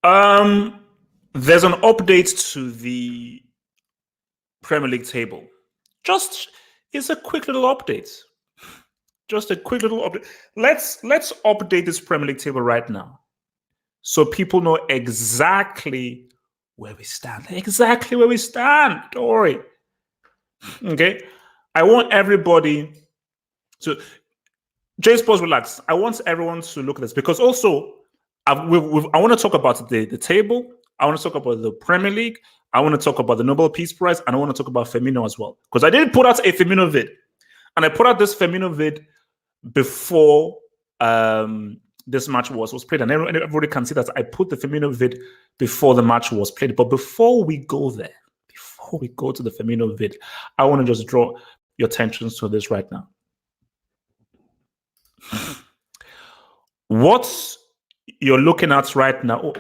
Um, there's an update to the Premier League table. Just it's a quick little update. Just a quick little update. Let's update this Premier League table right now, so people know exactly where we stand. Exactly where we stand. Don't worry. Okay. I want everybody to J Sports relax. I want everyone to look at this because also I want to talk about the table. I want to talk about the Premier League. I want to talk about the Nobel Peace Prize, and I want to talk about Firmino as well. Because I did put out a Firmino vid, and I put out this Firmino vid before this match was played, and everybody can see that I put the Firmino vid before the match was played. But before we go there, before we go to the Firmino vid, I want to just draw your attention to this right now. What you're looking at right now,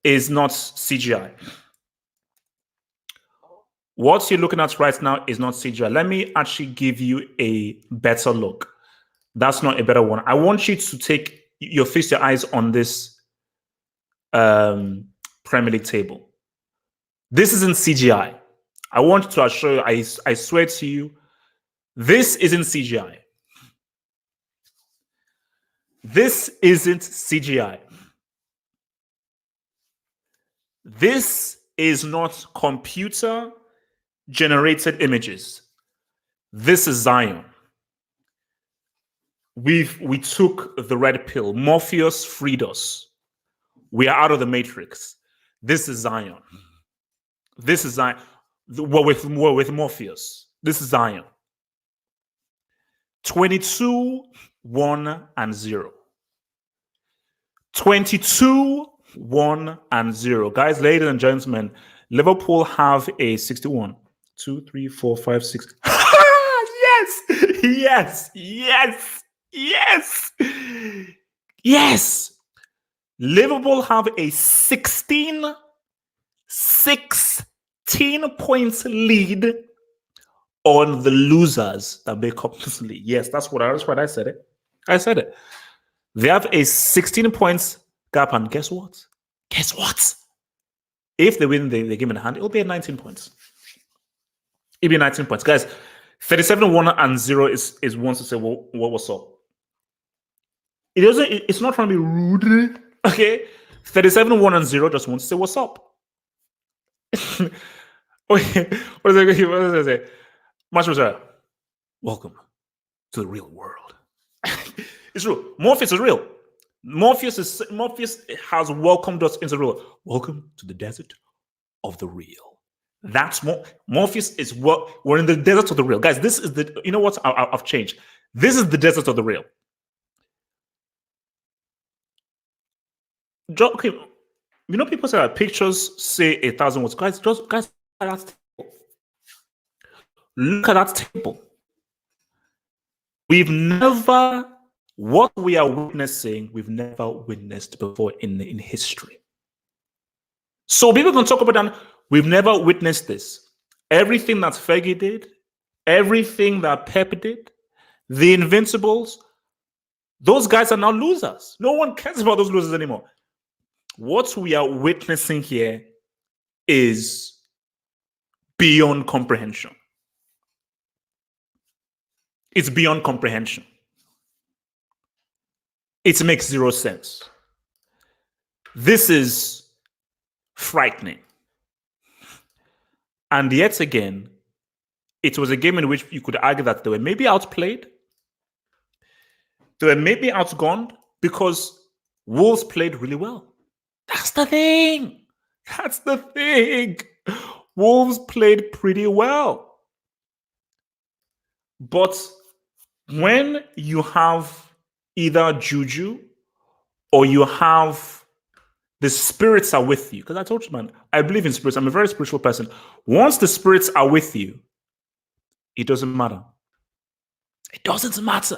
is not CGI. What you're looking at right now is not CGI. Let me actually give you a better look. That's not a better one. I want you to fix your eyes on this Premier League table. This isn't CGI. I want to assure you, I swear to you, this isn't CGI. This isn't CGI. This is not computer generated images. This is Zion. We took the red pill. Morpheus freed us. We are out of the matrix. This is Zion. This is Zion. With Morpheus. This is Zion. 22, 1 and 0. 22, 1 and 0. Guys, ladies and gentlemen, Liverpool have a 61. 2, 3, 4, 5, 6. Yes! Yes! Yes! Yes! Yes! Liverpool have a 16 points lead on the losers that make up this league. Yes, that's what I said it. I said it. They have a 16 points gap, and guess what? Guess what? If they win the game in hand, it'll be at 19 points. It'll be 19 points. Guys, 37, 1 and 0 is wants to say, well, what's up? It's not trying to be rude. Okay? 37, 1 and 0 just wants to say, what's up? What does it say? Much better. Welcome to the real world. It's real. Morpheus is real. Morpheus has welcomed us into the real world. Welcome to the desert of the real. That's Morpheus is what we're in the desert of the real. Guys, this is the, you know what? I've changed. This is the desert of the real. Okay, you know, people say that pictures say 1,000 words. Guys, look at that table. Look at that table. What we are witnessing, we've never witnessed before in history. So people can talk about that. We've never witnessed this. Everything that Fergie did, everything that Pep did, the Invincibles, those guys are now losers. No one cares about those losers anymore. What we are witnessing here is beyond comprehension. It's beyond comprehension. It makes zero sense. This is frightening. And yet again, it was a game in which you could argue that they were maybe outplayed. They were maybe outgunned because Wolves played really well. That's the thing. That's the thing. Wolves played pretty well. But when you have either juju or you have the spirits are with you, because I told you, man, I believe in spirits. I'm a very spiritual person. Once the spirits are with you, it doesn't matter. It doesn't matter.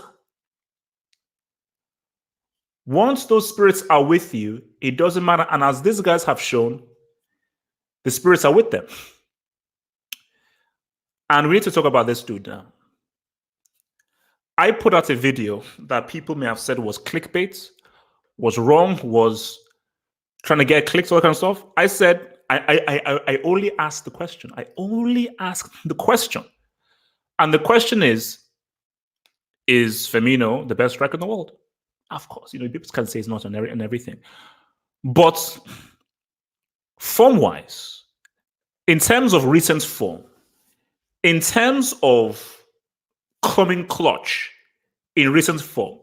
Once those spirits are with you, it doesn't matter. And as these guys have shown, the spirits are with them. And we need to talk about this dude now. I put out a video that people may have said was clickbait, was wrong, was trying to get clicks, all that kind of stuff. I said, I only asked the question. I only asked the question. And the question is Firmino the best striker in the world? Of course, people can say it's not and everything. But form-wise, in terms of recent form, in terms of coming clutch in recent form,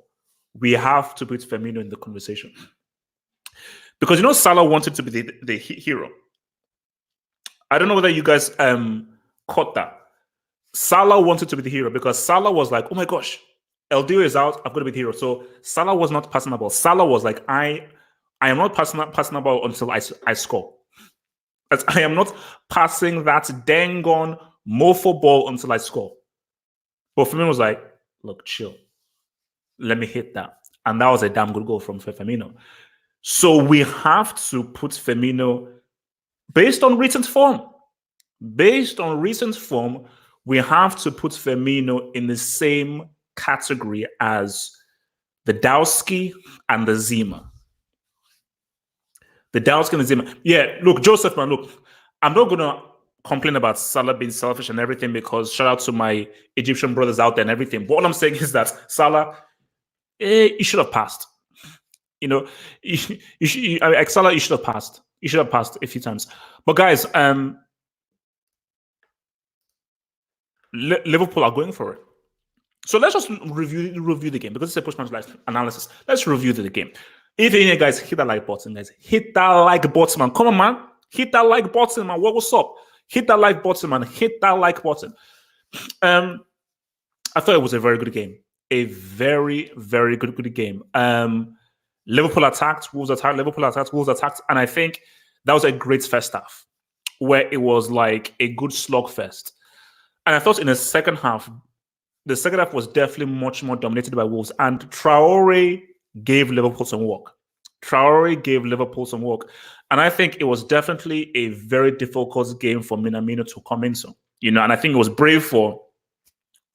we have to put Firmino in the conversation. Because Salah wanted to be the hero. I don't know whether you guys caught that. Salah wanted to be the hero because Salah was like, oh my gosh, LDO is out, I've got to be the hero. So Salah was not passing the ball. Salah was like, I am not passing the ball until I score. I am not passing that dang on mofo ball until I score. But Firmino was like, look, chill. Let me hit that. And that was a damn good goal from Firmino. So we have to put Firmino, based on recent form, we have to put Firmino in the same category as the Dowski and the Zima. The Dowski and the Zima. Yeah, look, Joseph, man, look, I'm not going to complain about Salah being selfish and everything because shout out to my Egyptian brothers out there and everything. But all I'm saying is that Salah, he should have passed. Salah, you should have passed. You should have passed a few times. But guys, Liverpool are going for it. So let's just review the game because it's a push-match analysis. Let's review the game. If any of you guys hit that like button, guys, hit that like button, man. Come on, man. Hit that like button, man. What's up? Hit that like button, man. Hit that like button. I thought it was a very good game. A very, very good game. Liverpool attacked, Wolves attacked, Liverpool attacked, Wolves attacked. And I think that was a great first half where it was like a good slugfest. And I thought in the second half was definitely much more dominated by Wolves. And Traore gave Liverpool some work. And I think it was definitely a very difficult game for Minamino to come into. And I think it was brave for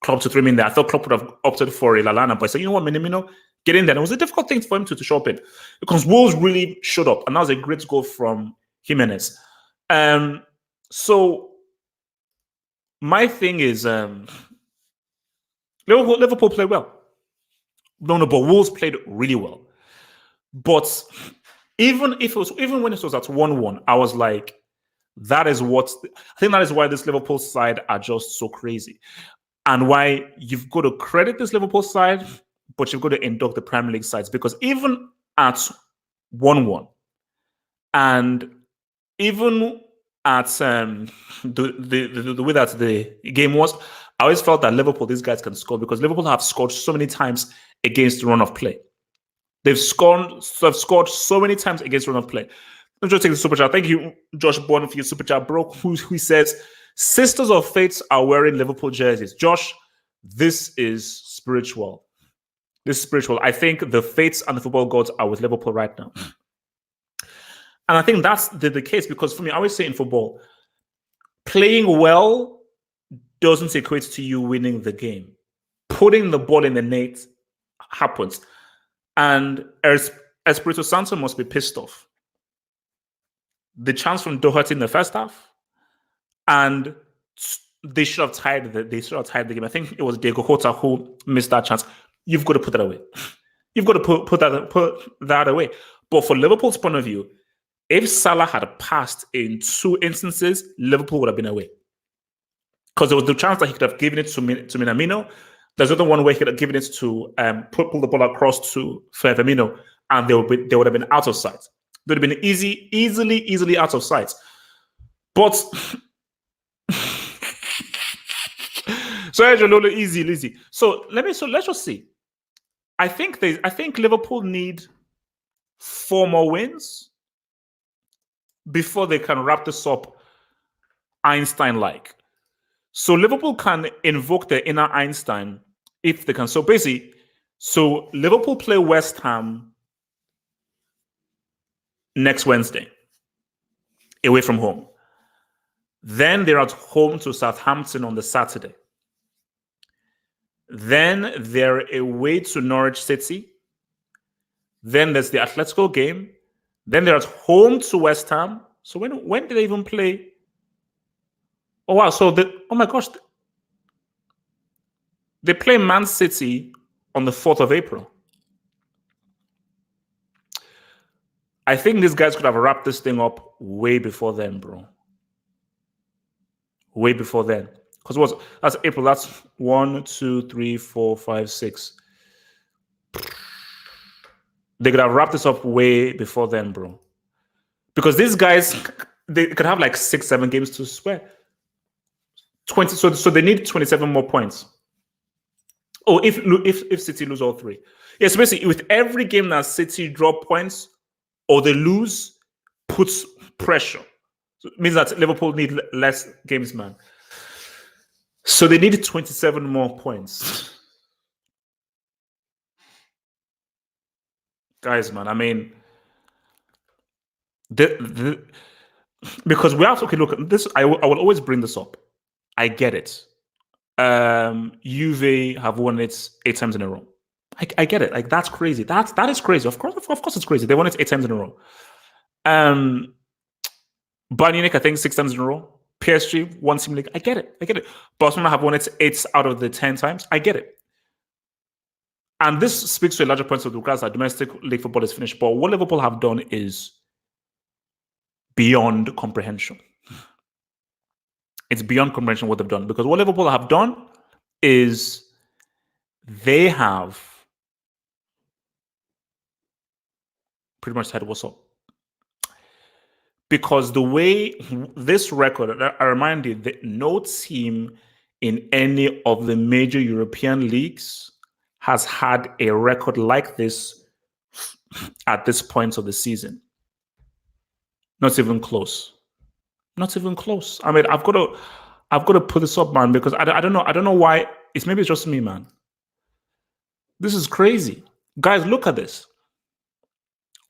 Klopp to throw him in there. I thought Klopp would have opted for a Lallana, but I said, you know what, Minamino, get in there. And it was a difficult thing for him to show up in because Wolves really showed up. And that was a great goal from Jimenez. So my thing is Liverpool played well. But Wolves played really well. But even when it was at 1-1, I was like, I think that is why this Liverpool side are just so crazy. And why you've got to credit this Liverpool side, but you've got to induct the Premier League sides. Because even at 1-1, and even at the way that the game was, I always felt that Liverpool, these guys can score because Liverpool have scored so many times against the run of play. They've scored so many times against run of play. Let's just take the super chat. Thank you, Josh Bond, for your super chat, bro. Who says, Sisters of Faith are wearing Liverpool jerseys. Josh, this is spiritual. I think the fates and the football gods are with Liverpool right now. And I think that's the case because for me, I always say in football, playing well doesn't equate to you winning the game. Putting the ball in the net happens. And Espirito Santo must be pissed off. The chance from Doherty in the first half, and they should have tied the game. I think it was Diego Jota who missed that chance. You've got to put that away. You've got to put that away. But for Liverpool's point of view, if Salah had passed in 2 instances, Liverpool would have been away. Because there was the chance that he could have given it to Minamino. There's another one where he could have given it to pull the ball across to Firmino, and they would have been out of sight. They would have been easily out of sight. But so easy. So let's just see. I think Liverpool need 4 more wins before they can wrap this up Einstein-like. So Liverpool can invoke their inner Einstein if they can. So basically, Liverpool play West Ham next Wednesday, away from home. Then they're at home to Southampton on the Saturday. Then they're away to Norwich City. Then there's the Atletico game. Then they're at home to West Ham. So when did they even play? Oh wow! So oh my gosh, they play Man City on the 4th of April. I think these guys could have wrapped this thing up way before then, bro. Way before then. Because that's April. That's 1, 2, 3, 4, 5, 6. They could have wrapped this up way before then, bro. Because these guys, they could have like 6, 7 games to swear. 20. So they need 27 more points. Oh, if City lose all 3. Yeah, so basically with every game that City drop points or they lose, puts pressure. So it means that Liverpool need less games, man. So they need 27 more points. Guys, man, I mean, because we have to, okay, look, this, I will always bring this up. I get it. Juve have won it 8 times in a row. I get it. Like, that's crazy. That is crazy. Of course, it's crazy. They won it 8 times in a row. Bayern Munich, I think 6 times in a row. PSG, 1 team league. I get it. Barcelona have won it 8 out of the 10 times. I get it. And this speaks to a larger point of the regards that domestic league football is finished. But what Liverpool have done is beyond comprehension. It's beyond comprehension what they've done. Because what Liverpool have done is they have pretty much said what's up. Because the way this record, I remind you that no team in any of the major European leagues has had a record like this at this point of the season. Not even close. Not even close. I mean, I've got to put this up, man, because I don't know why. Maybe it's just me, man. This is crazy. Guys, look at this.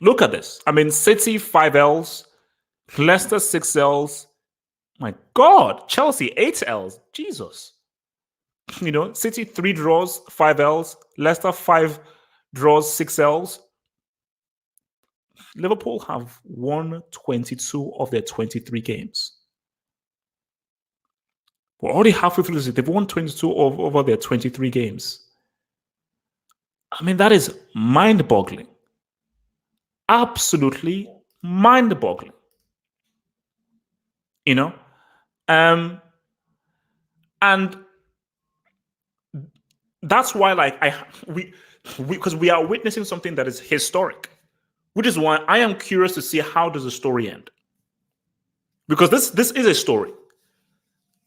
Look at this. I mean, City 5 L's, Leicester 6 L's. My God, Chelsea 8 L's. Jesus. City 3 draws, 5 L's, Leicester 5 draws, 6 L's. Liverpool have won 22 of their 23 games. We're already halfway through this. They've won 22 over their 23 games. I mean, that is mind-boggling. Absolutely mind-boggling. And that's why, because we are witnessing something that is historic, which is why I am curious to see how does the story end. Because this is a story,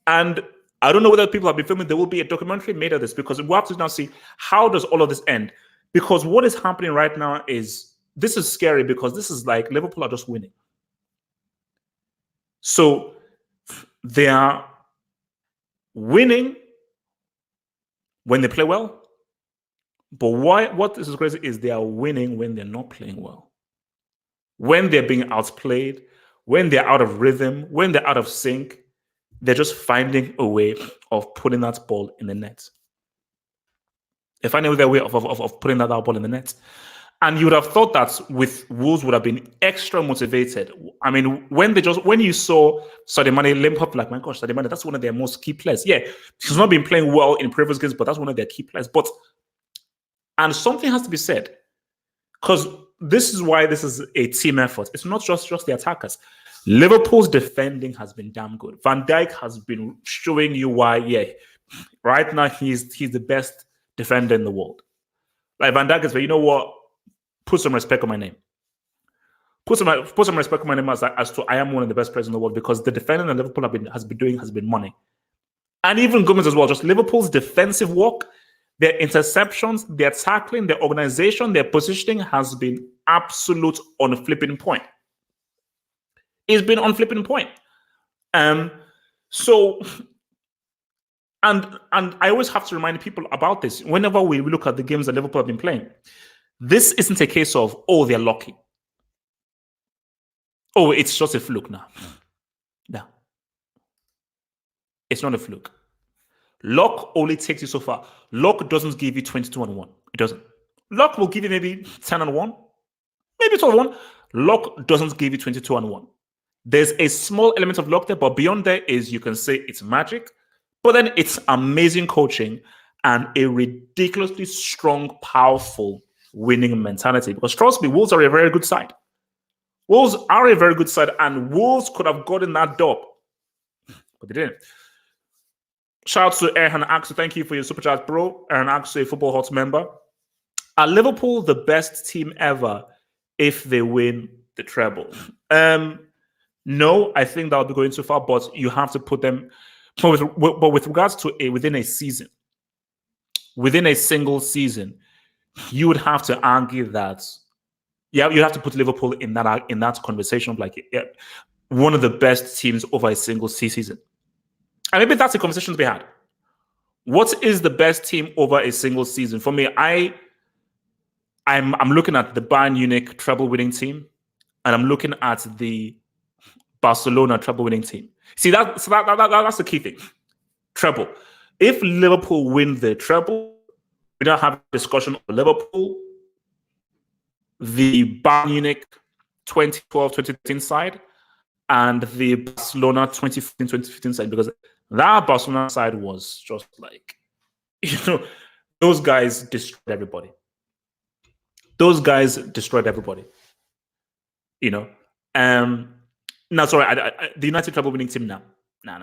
and I don't know whether people have been filming. There will be a documentary made of this because we have to now see how does all of this end. Because what is happening right now is this is scary because this is like Liverpool are just winning. So they are winning when they play well. But what is crazy is they are winning when they're not playing well. When they're being outplayed, when they're out of rhythm, when they're out of sync, they're just finding a way of putting that ball in the net. They find a way of putting that ball in the net. And you would have thought that with Wolves would have been extra motivated. I mean, when you saw Sadio Mane limp up, like, my gosh, Sadio Mane, that's one of their most key players. Yeah, he's not been playing well in previous games, but that's one of their key players. And something has to be said, because this is why this is a team effort. It's not just the attackers. Liverpool's defending has been damn good. Van Dijk has been showing you why, right now he's the best defender in the world. Like, Van Dijk is, but you know what? Put some respect on my name. Put some respect on my name as to I am one of the best players in the world, because the defending that Liverpool has been money. And even Gomez as well. Just Liverpool's defensive work, their interceptions, their tackling, their organization, their positioning has been absolute on flipping point. It's been on flipping point. So, and I always have to remind people about this whenever we look at the games that Liverpool have been playing. This isn't a case of, oh, they're lucky. Oh, it's just a fluke now. No. It's not a fluke. Luck only takes you so far. Luck doesn't give you 22-1. It doesn't. Luck will give you maybe 10-1, maybe 12-1. Luck doesn't give you 22 and 1. There's a small element of luck there, but beyond there is you can say it's magic, but then it's amazing coaching and a ridiculously strong, powerful winning mentality. Because trust me, Wolves are a very good side. Wolves are a very good side, and Wolves could have gotten that dub, but they didn't. Shout out to Erhan Axel. Thank you for your super chat, bro. Erhan Axel, a Football Hot member. Are Liverpool the best team ever if they win the treble? No, I think that would be going too far, but you have to put them. But with regards to within a season, within a single season, you would have to argue that you have to put Liverpool in that conversation of like one of the best teams over a single season. And maybe that's a conversation to be had. What is the best team over a single season? For me, I'm looking at the Bayern Munich treble winning team, and I'm looking at the Barcelona treble winning team. See, that's the key thing. Treble. If Liverpool win the treble, we don't have a discussion of Liverpool, the Bayern Munich 2012-2013 side, and the Barcelona 2014-2015 side, because that Barcelona side was just like, those guys destroyed everybody. Those guys destroyed everybody. No, sorry, the United treble winning team now. No.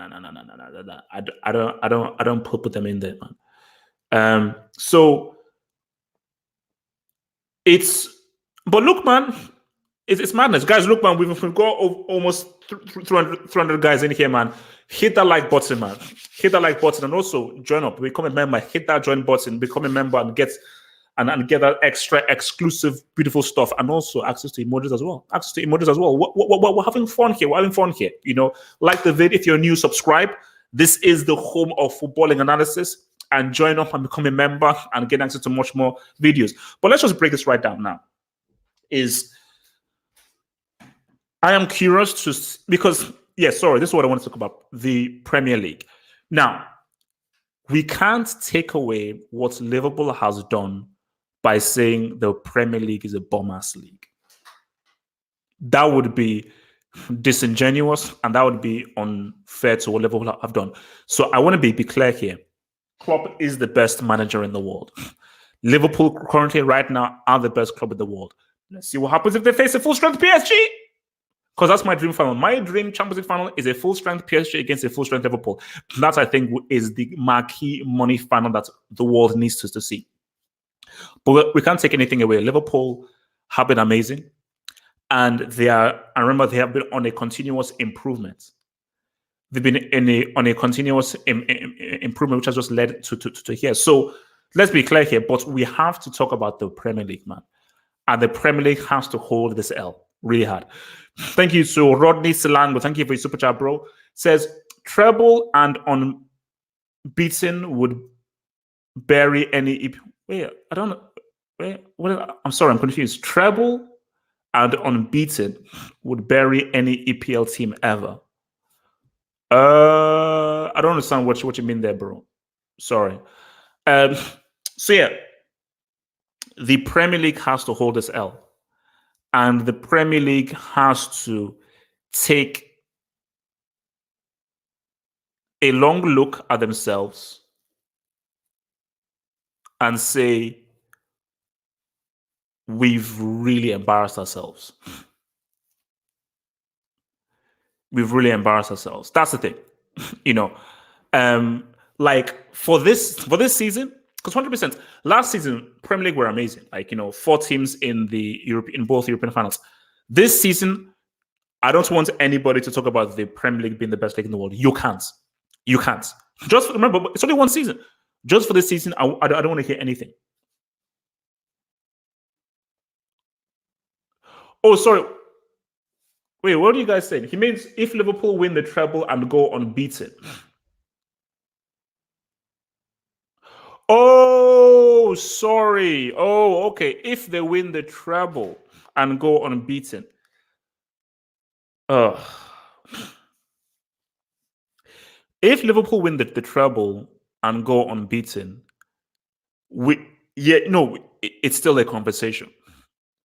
I don't put them in there, man. So but look, man, it's madness, guys. Look, man, we've got almost 300 guys in here, man. Hit that like button, man. Hit that like button, and also join up. Become a member. Hit that join button. Become a member and get that extra exclusive, beautiful stuff, and also access to emojis as well. We're having fun here. Like the video. If you're new, subscribe. This is the home of footballing analysis, and join up and become a member and get access to much more videos. But let's just break this right down now. I am curious because this is what I want to talk about, the Premier League. Now, we can't take away what Liverpool has done by saying the Premier League is a bum-ass league. That would be disingenuous, and that would be unfair to what Liverpool have done. So I want to be clear here. Klopp is the best manager in the world. Liverpool currently, right now, are the best club in the world. Let's see what happens if they face a full-strength PSG. Because that's my dream final. My dream Champions League final is a full-strength PSG against a full-strength Liverpool. That, I think, is the marquee money final that the world needs to see. But we can't take anything away. Liverpool have been amazing. And remember, they have been on a continuous improvement. They've been on a continuous improvement, which has just led to here. So let's be clear here, but we have to talk about the Premier League, man. And the Premier League has to hold this L really hard. Thank you to Rodney Silango. Thank you for your super chat, bro. Says treble and unbeaten would bury any. Wait, I don't know. Wait, I'm sorry, I'm confused. Treble and unbeaten would bury any EPL team ever. I don't understand what you mean there, bro. Sorry. So yeah, the Premier League has to hold this L. And the Premier League has to take a long look at themselves and say, we've really embarrassed ourselves. We've really embarrassed ourselves. That's the thing. Like for this season, because 100%, last season, Premier League were amazing. 4 teams in both European finals. This season, I don't want anybody to talk about the Premier League being the best league in the world. You can't. Just remember, it's only one season. Just for this season, I don't want to hear anything. Oh, sorry. Wait, what are you guys saying? He means if Liverpool win the treble and go unbeaten. Oh, sorry. Oh, okay. If they win the treble and go unbeaten. If Liverpool win the treble and go unbeaten, it's still a conversation.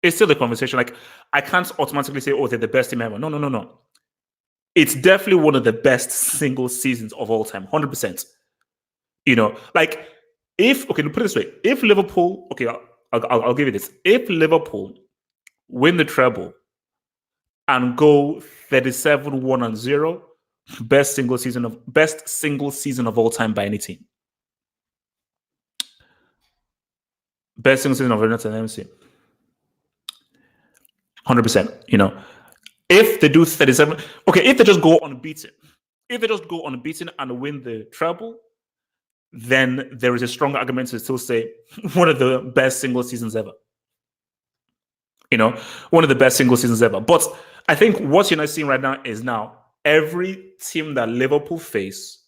It's still the conversation. Like, I can't automatically say, oh, they're the best team ever. No, no, no, no. It's definitely one of the best single seasons of all time, 100%. You know, like, if, okay, to put it this way, if Liverpool, okay, I'll give you this. If Liverpool win the treble and go 37-1-0, best single season of all time by any team. Best single season of all time, let me see. 100%, you know. If they do 37, okay, if they just go unbeaten, and win the treble, then there is a strong argument to still say one of the best single seasons ever. You know, one of the best single seasons ever. But I think what you're not seeing right now is now every team that Liverpool face,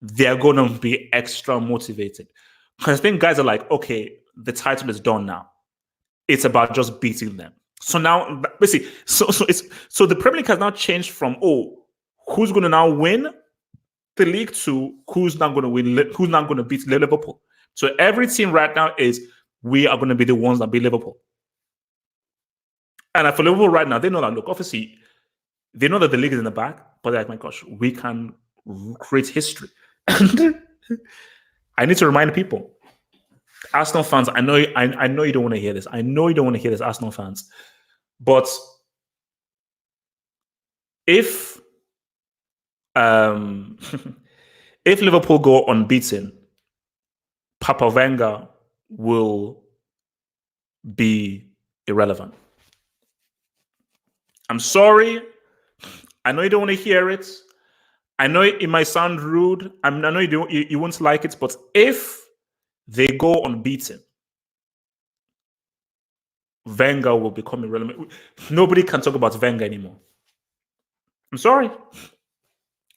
they're going to be extra motivated. Because I think guys are like, okay, the title is done now. It's about just beating them. So now, basically, so the Premier League has now changed from, oh, who's going to now win the league to who's not going to win, who's not going to beat Liverpool. So every team right now is, we are going to be the ones that beat Liverpool. And for Liverpool right now, they know that, look, obviously, they know that the league is in the back, but they're like, my gosh, we can create history. I need to remind people, Arsenal fans, I know you don't want to hear this. I know you don't want to hear this, Arsenal fans. But if if Liverpool go unbeaten, Papa Wenger will be irrelevant. I'm sorry. I know you don't want to hear it. I know it might sound rude. I know you won't like it, but if they go unbeaten, Wenger will become irrelevant. Nobody can talk about Wenger anymore. I'm sorry.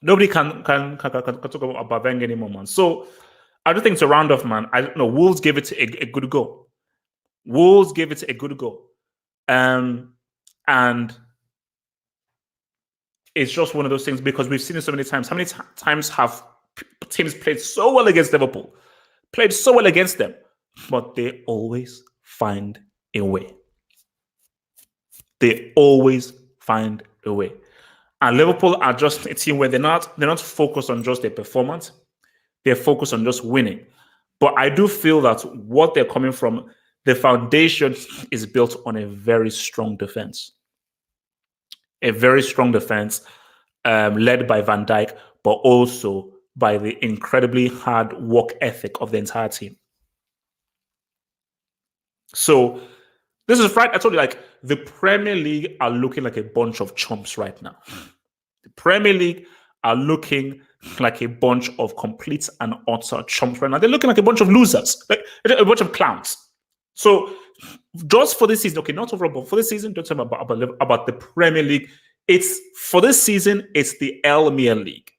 Nobody can talk about Wenger anymore, man. So I don't think, to round off, man, I don't know. Wolves gave it a good go. Wolves gave it a good go. And it's just one of those things, because we've seen it so many times. How many times have teams played so well against Liverpool? Played so well against them, but they always find a way. They always find a way. And Liverpool are just a team where they're not focused on just their performance. They're focused on just winning. But I do feel that what they're coming from, the foundation is built on a very strong defense. A very strong defense led by Van Dijk, but also by the incredibly hard work ethic of the entire team. So this is right. I told you, like, the Premier League are looking like a bunch of chumps right now. The Premier League are looking like a bunch of complete and utter chumps right now. They're looking like a bunch of losers, like a bunch of clowns. So just for this season, okay, not overall, but for this season, don't talk about the Premier League. It's for this season, it's the Elmere League.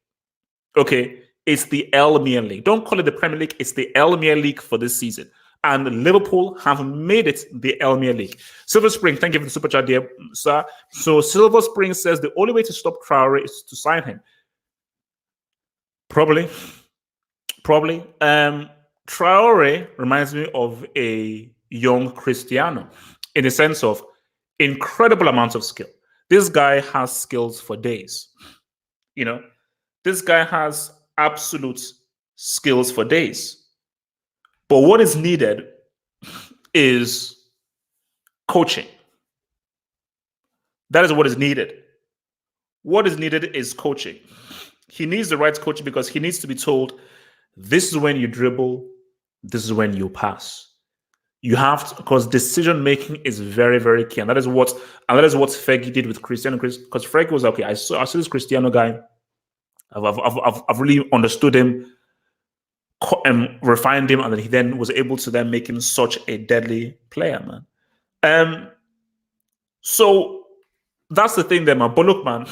Okay, it's the Elmere League. Don't call it the Premier League. It's the Elmere League for this season. And Liverpool have made it the Elmere League. Silver Spring, thank you for the super chat, dear sir. So Silver Spring says the only way to stop Traore is to sign him. Probably. Traore reminds me of a young Cristiano, in the sense of incredible amounts of skill. This guy has skills for days. You know, this guy has absolute skills for days. But what is needed is coaching. That is what is needed. What is needed is coaching. He needs the right coaching, because he needs to be told, this is when you dribble, this is when you pass. You have to, because decision making is very, very key, and that is what Fergie did with Cristiano. Because Fergie was okay. I saw this Cristiano guy. I've really understood him and refined him, and then he then was able to then make him such a deadly player, man. So that's the thing there, man. But look, man,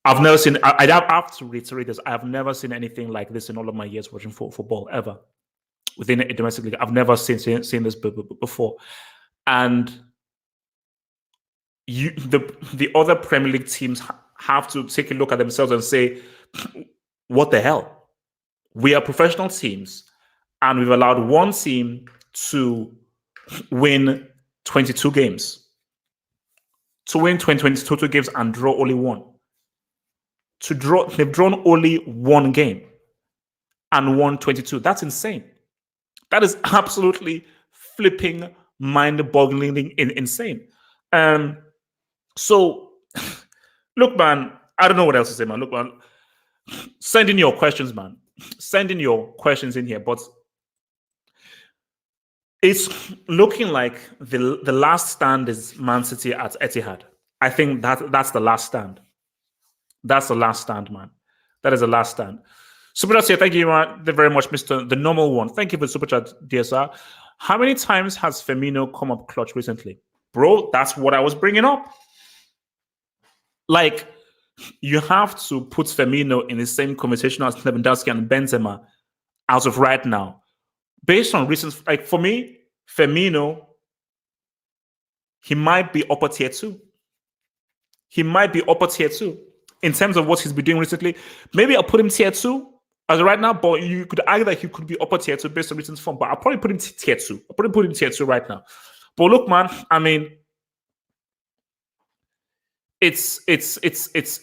I've never seen. I have to reiterate this. I have never seen anything like this in all of my years watching football ever. Within a domestic league, I've never seen this before. And the other Premier League teams have to take a look at themselves and say, what the hell? We are professional teams, and we've allowed one team to win 22 games. To win 22 games and draw only one. They've drawn only one game and won 22. That's insane. That is absolutely flipping, mind-boggling, insane. So, look, man, I don't know what else to say, man. Look, man, send in your questions, man. Send in your questions in here. But it's looking like the last stand is Man City at Etihad. I think that's the last stand. That's the last stand, man. That is the last stand. Super chat here. Thank you very much, Mr. The Normal One. Thank you for the super chat, DSR. How many times has Firmino come up clutch recently? Bro, that's what I was bringing up. Like, you have to put Firmino in the same conversation as Lewandowski and Benzema as of right now. Based on recent, like for me, Firmino, he might be upper tier 2. He might be upper tier 2 in terms of what he's been doing recently. Maybe I'll put him tier 2 as of right now, but you could argue that he could be upper tier 2 based on recent form. But I'll probably put him tier 2. I'll probably put him tier 2 right now. But look, man, I mean, it's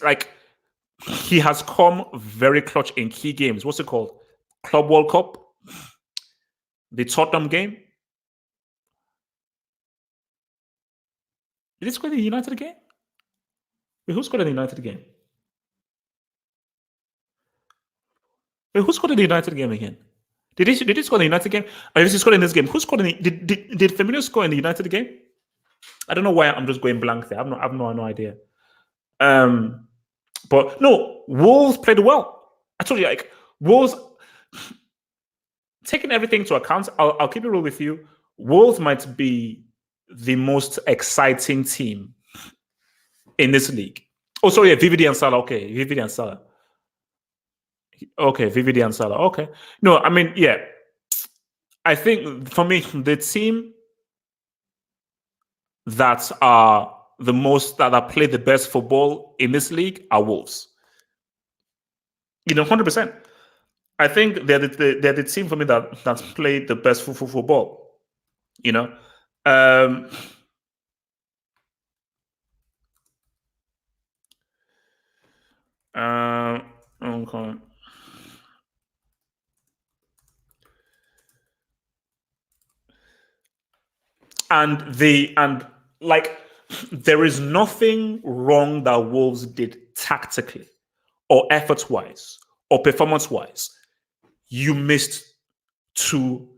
like he has come very clutch in key games. What's it called? Club World Cup, the Tottenham game. Did he score in the United game? Wait, who scored in the United game? Wait, who scored in the United game again? Did he score in the United game? Or if he scored in this game, who scored in the, did Firmino score in the United game? I don't know why I'm just going blank there. I have no idea. But no, Wolves played well. I told you, like, Wolves, taking everything into account, I'll keep it real with you. Wolves might be the most exciting team in this league. Oh, sorry, yeah, VVD and Salah. Okay, VVD and Salah. Okay, VVD and Salah. Okay. No, I mean, yeah. I think for me, the team that are the most that play the best football in this league are Wolves. 100%. I think they're the team for me that's played the best football. Okay. And like, there is nothing wrong that Wolves did tactically or effort-wise or performance-wise. You missed to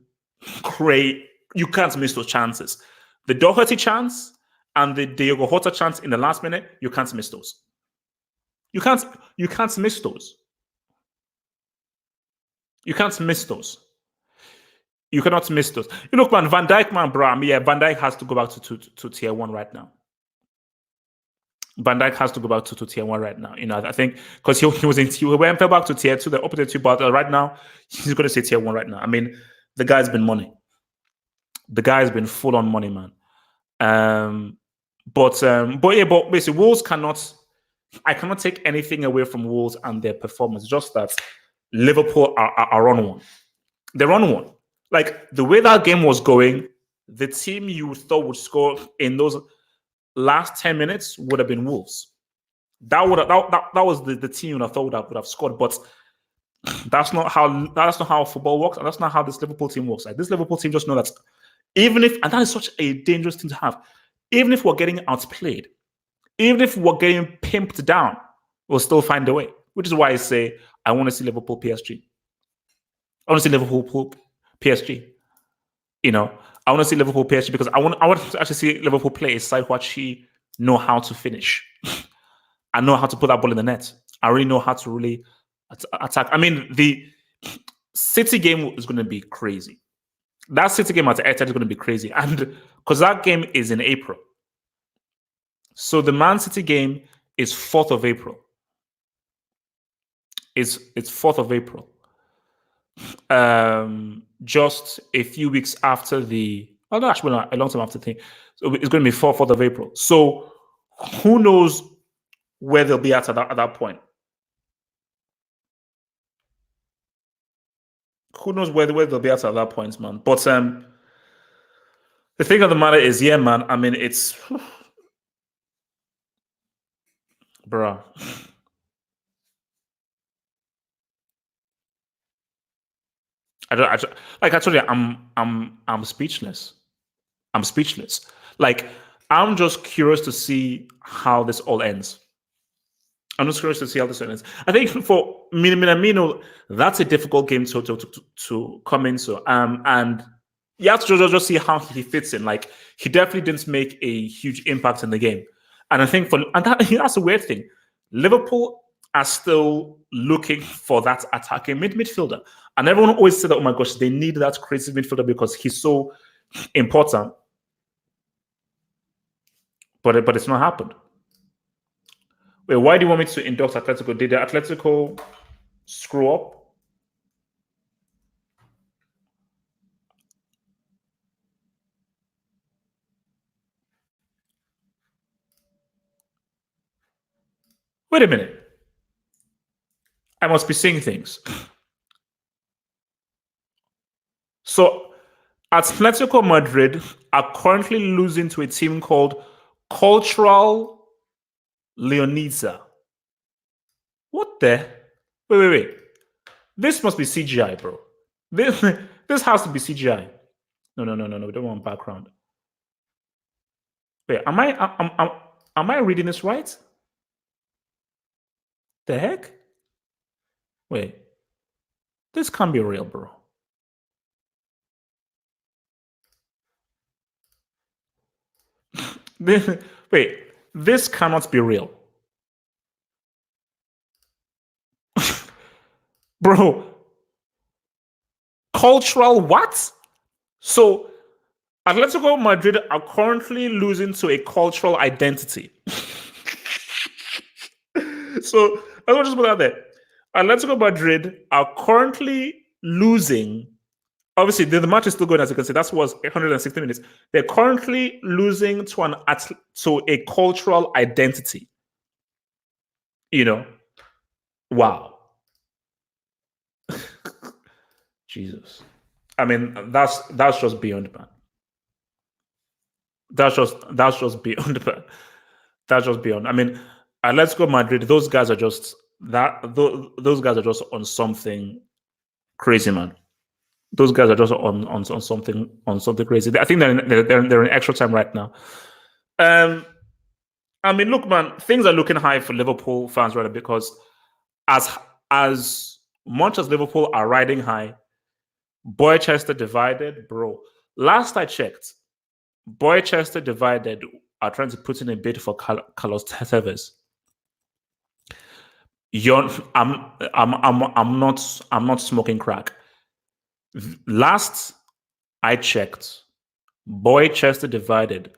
create. You can't miss those chances. The Doherty chance and the Diogo Jota chance in the last minute, you can't miss those. You can't miss those. You can't miss those. You cannot miss those. Look, man, Van Dijk, man, bro. Yeah, Van Dijk has to go back to tier 1 right now. Van Dijk has to go back to tier 1 right now. I think because he went fell back to tier 2, the upper tier 2, but right now he's going to say tier 1 right now. I mean, the guy's been money. The guy's been full on money, man. But basically, Wolves cannot. I cannot take anything away from Wolves and their performance. Just that Liverpool are on one. They're on one. Like, the way that game was going, the team you thought would score in those last 10 minutes would have been Wolves. That was the team I thought would have scored. But that's not how football works, and that's not how this Liverpool team works. Like, this Liverpool team just know that even if, and that is such a dangerous thing to have, even if we're getting outplayed, even if we're getting pimped down, we'll still find a way. Which is why I say I want to see Liverpool PSG. I want to see Liverpool PSG. I want to see Liverpool PSG because I want to actually see Liverpool play a side who actually know how to finish. I know how to put that ball in the net. I really know how to really attack. I mean, the City game is going to be crazy. That City game at Etihad is going to be crazy, and because that game is in April. So the Man City game is 4th of April. It's 4th of April. Just a few weeks after actually not a long time after the thing. So it's going to be 4th of April. So who knows where they'll be at that point? Who knows where they'll be at that point, man? But The thing of the matter is, yeah, man. I mean, it's, bro. Like I told you, I'm speechless. I'm speechless. Like I'm just curious to see how this all ends. I'm just curious to see how this ends. I think for Minamino, that's a difficult game to come into. And you have to just see how he fits in. Like he definitely didn't make a huge impact in the game. And I think that's a weird thing. Liverpool are still looking for that attacking midfielder. And everyone always said that, oh my gosh, they need that creative midfielder because he's so important. But it's not happened. Wait, why do you want me to endorse Atletico? Did the Atletico screw up? Wait a minute. I must be seeing things. So Atletico Madrid are currently losing to a team called Cultural Leonesa. What the? Wait. This must be CGI, bro. This has to be CGI. No. We don't want background. Wait, am I reading this right? The heck? Wait, this can't be real, bro. Wait, this cannot be real. Bro, cultural what? So Atletico Madrid are currently losing to a cultural identity. So I want to just put that there. Atletico Madrid are currently losing. Obviously, the match is still going, as you can see. That was 160 minutes. They're currently losing to a cultural identity. You know, wow, Jesus. I mean, that's just beyond, man. That's just beyond, man. That's just beyond. I mean, let's go Madrid. Those guys are just those guys are just on something crazy, man. Those guys are just on something crazy. I think they're in extra time right now. I mean, look, man, things are looking high for Liverpool fans, rather, because as as much as Liverpool are riding high, Boychester divided, bro. Last I checked, Boychester divided are trying to put in a bid for Carlos Tevez. I'm not smoking crack. Last I checked, Boychester divided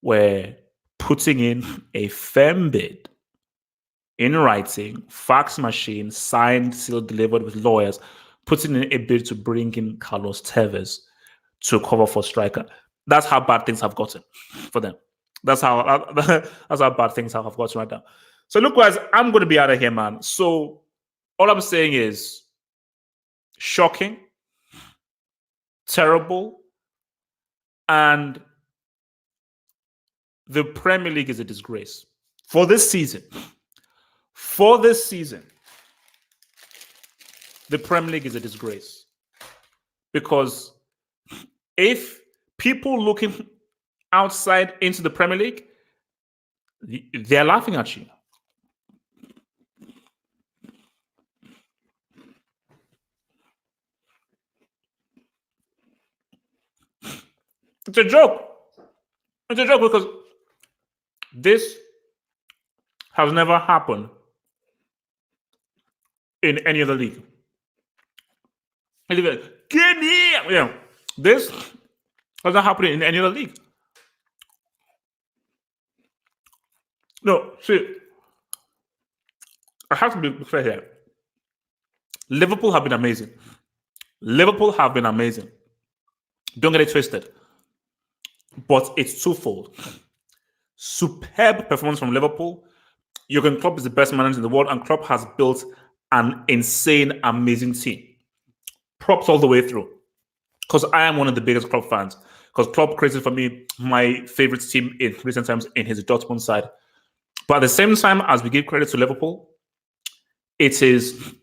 were putting in a firm bid in writing, fax machine, signed, sealed, delivered with lawyers, putting in a bid to bring in Carlos Tevez to cover for striker. That's how bad things have gotten for them. That's how bad things have gotten right now. So look, guys, I'm going to be out of here, man. So all I'm saying is shocking, terrible, and the Premier League is a disgrace for this season. For this season, the Premier League is a disgrace because if people looking outside into the Premier League, they're laughing at you. It's a joke. It's a joke because this has never happened in any other league. Yeah, this has not happened in any other league. No, see, I have to be fair here. Liverpool have been amazing. Liverpool have been amazing. Don't get it twisted. But it's twofold. Superb performance from Liverpool. Jurgen Klopp is the best manager in the world, and Klopp has built an insane, amazing team. Props all the way through. Because I am one of the biggest Klopp fans. because Klopp created for me my favorite team in recent times in his Dortmund side. But at the same time, as we give credit to Liverpool, it is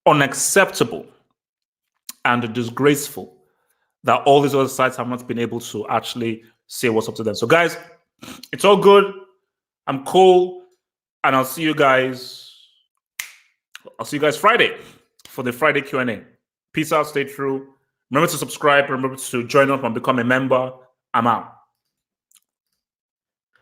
unacceptable and disgraceful that all these other sides have not been able to actually say what's up to them. So, guys, it's all good. I'm cool, and I'll see you guys. I'll see you guys Friday for the Friday Q&A. Peace out. Stay true. Remember to subscribe. Remember to join up and become a member. I'm out.